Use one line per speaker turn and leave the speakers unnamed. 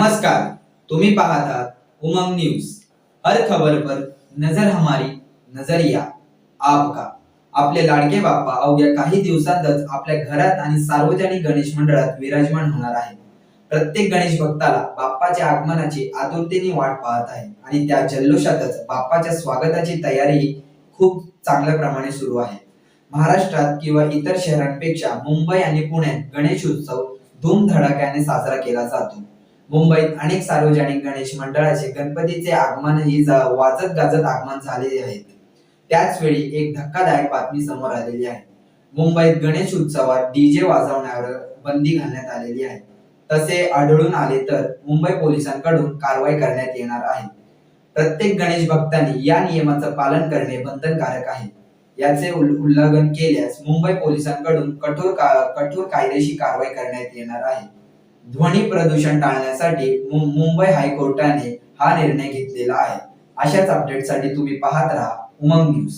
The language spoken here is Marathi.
नमस्कार, तुम्ही पाहत आहात उमंग न्यूज। हर खबर पर नजर हमारी, नजरिया आपका। आपले लाडके बाप्पा अवघ्या काही दिवसांतच आपल्या घरात आणि सार्वजनिक गणेश मंडळात विराजमान होणार आहे। प्रत्येक गणेश भक्ताला बाप्पाच्या आगमनाची आतुरतेने वाट पाहत आहे आणि त्या जल्लोषातच बाप्पाच्या स्वागताची तयारी खूप चांगल्या प्रमाणे सुरू आहे। महाराष्ट्रात किंवा इतर शहरांपेक्षा मुंबई आणि पुण्यात गणेश उत्सव धूमधडाक्याने साजरा केला जातो। मुंबईत अनेक सार्वजनिक गणेश मंडळाचे गणपतीचे आगमनही वाजत गाजत आगमन झाले आहेत। त्याच वेळी एक धक्कादायक बातमी समोर आलेली आहे। मुंबईत गणेश उत्सवात डीजे वाजवण्यावर बंदी घालण्यात आलेली आहे। तसे आढळून आले तर मुंबई पोलिसांकडून कारवाई करण्यात येणार आहे। प्रत्येक गणेश भक्तांनी या नियमाचं पालन करणे बंधनकारक आहे। याचे उल्लंघन केल्यास मुंबई पोलिसांकडून कठोर कायदेशीर कारवाई करण्यात येणार आहे। ध्वनी प्रदूषण टाळण्यासाठी मुंबई हायकोर्टाने हा निर्णय घेतलेला आहे। अशाच अपडेटसाठी तुम्ही पाहत राहा उमंग न्यूज।